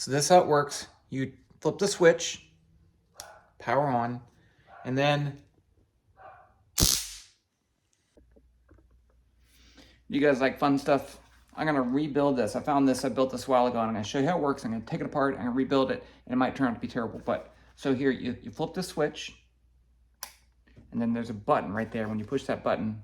So this is how it works. You flip the switch, power on, and then you guys like fun stuff? I'm gonna rebuild this. I found this, I built this a while ago, and I'm gonna show you how it works. I'm gonna take it apart, I'm gonna rebuild it, and it might turn out to be terrible. But so here, you flip the switch, and then there's a button right there. When you push that button,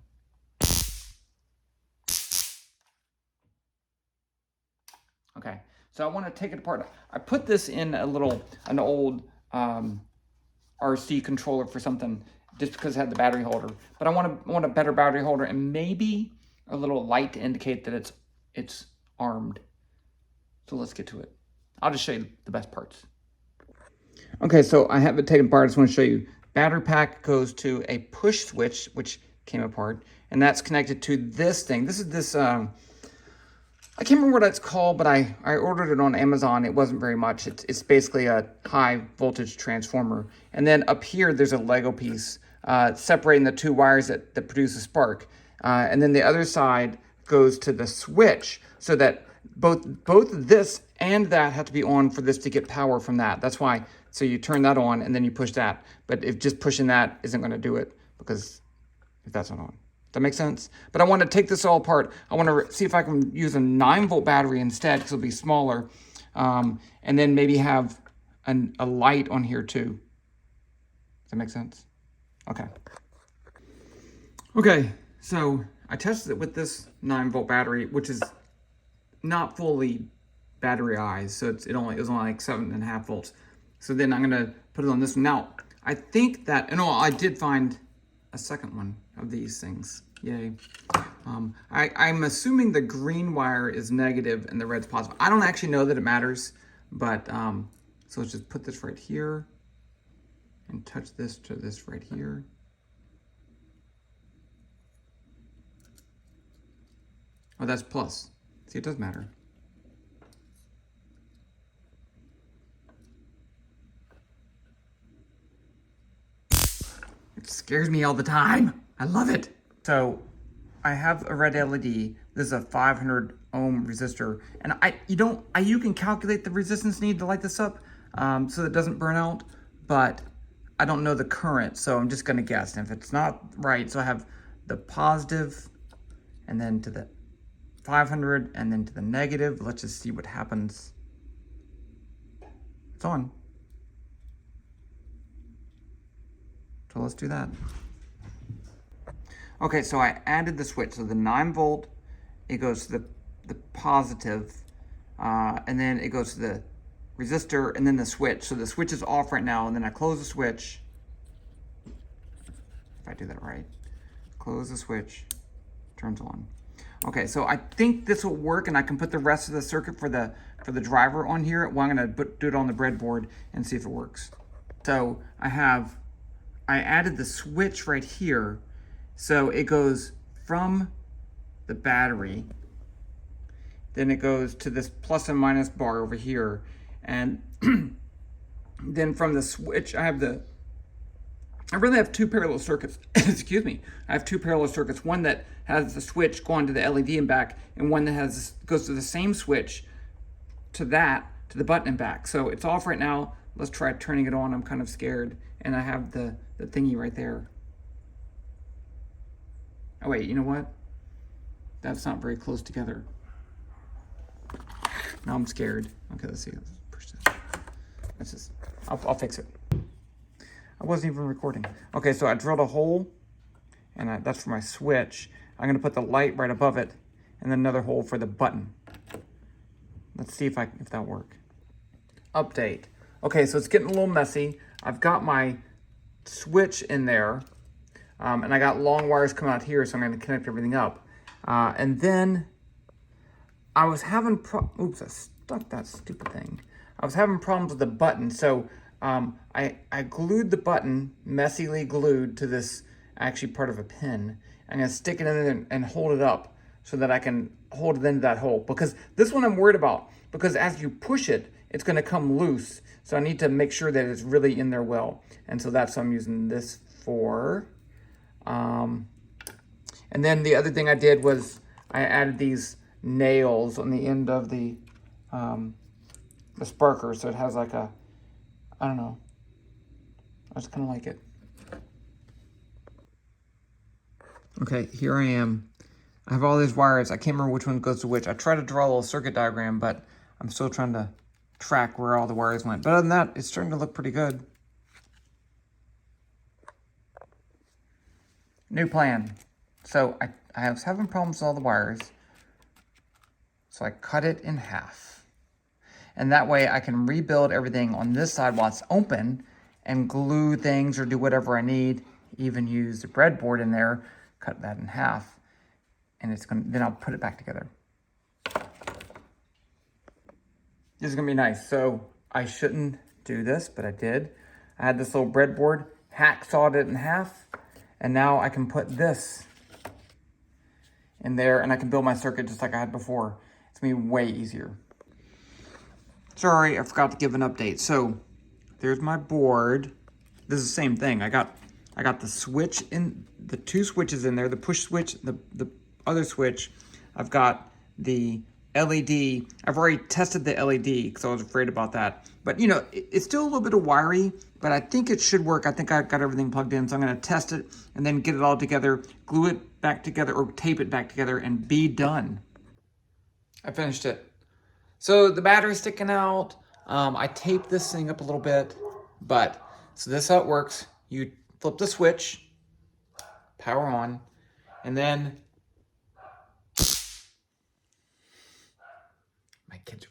okay, so I want to take it apart. I put this in an old RC controller for something, just because it had the battery holder. But I want a better battery holder, and maybe a little light to indicate that it's armed. So let's get to it. I'll just show you the best parts. Okay, so I have it taken apart. I just want to show you. Battery pack goes to a push switch, which came apart, and that's connected to this thing. This is this, I can't remember what it's called, but I ordered it on Amazon. It wasn't very much. It's basically a high voltage transformer. And then up here, there's a Lego piece separating the two wires that produce a spark. And then the other side goes to the switch, so that both this and that have to be on for this to get power from that. That's why, so you turn that on and then you push that. But if just pushing that isn't gonna do it, because if that's not on. That makes sense? But I want to take this all apart. I want to see if I can use a 9-volt battery instead, because it'll be smaller. And then maybe have a light on here too. Does that make sense? Okay. Okay, so I tested it with this 9-volt battery, which is not fully batteryized, so it was only like 7.5 volts. So then I'm gonna put it on this one. Now, I think that, and I did find a second one of these things. Yay. I'm assuming the green wire is negative and the red's positive. I don't actually know that it matters, but so let's just put this right here and touch this to this right here. Oh, that's plus. See, it does matter. It scares me all the time. I love it. So I have a red LED. This is a 500 ohm resistor. And you can calculate the resistance need to light this up so that it doesn't burn out, but I don't know the current, so I'm just gonna guess. And if it's not right, so I have the positive and then to the 500 and then to the negative. Let's just see what happens. It's on. So let's do that. Okay, so I added the switch. So the 9-volt, it goes to the positive, and then it goes to the resistor, and then the switch. So the switch is off right now, and then I close the switch. If I do that right, close the switch, turns on. Okay, so I think this will work, and I can put the rest of the circuit for the driver on here. Well, I'm gonna do it on the breadboard and see if it works. So I added the switch right here. So it goes from the battery, then it goes to this plus and minus bar over here. And then from the switch, I really have two parallel circuits. Excuse me. I have two parallel circuits. One that has the switch going to the LED and back, and one that goes to the same switch to the button and back. So it's off right now. Let's try turning it on. I'm kind of scared. And I have the thingy right there. Oh wait, you know what? That's not very close together. Now I'm scared. Okay, let's see. Let's push this. I'll fix it. I wasn't even recording. Okay, so I drilled a hole, and that's for my switch. I'm gonna put the light right above it, and then another hole for the button. Let's see if that'll work. Update. Okay, so it's getting a little messy. I've got my switch in there, and I got long wires coming out here, so I'm gonna connect everything up. And then I was having oops, I stuck that stupid thing. I was having problems with the button, so I glued the button, messily glued to this actually part of a pin. I'm gonna stick it in there and hold it up so that I can hold it into that hole. Because this one I'm worried about, because as you push it, it's gonna come loose. So I need to make sure that it's really in there well. And so that's what I'm using this for. And then the other thing I did was I added these nails on the end of the sparker, so it has like a, I don't know. I just kind of like it. Okay, here I am. I have all these wires. I can't remember which one goes to which. I tried to draw a little circuit diagram, but I'm still trying to track where all the wires went. But other than that, it's starting to look pretty good. New plan. So I was having problems with all the wires. So I cut it in half. And that way I can rebuild everything on this side while it's open and glue things or do whatever I need. Even use the breadboard in there, cut that in half. And then I'll put it back together. This is gonna be nice. So I shouldn't do this, but I did. I had this little breadboard, hacksawed it in half, and now I can put this in there and I can build my circuit just like I had before. It's gonna be way easier. Sorry, I forgot to give an update. So there's my board. This is the same thing. I got the switch in, the two switches in there, the push switch, the other switch. I've got the LED. I've already tested the LED because I was afraid about that. But you know, it's still a little bit of wiry, but I think it should work. I think I got everything plugged in, so I'm gonna test it and then get it all together, glue it back together or tape it back together and be done. I finished it. So the battery's sticking out. I taped this thing up a little bit, but so this is how it works. You flip the switch, power on, and then my kids are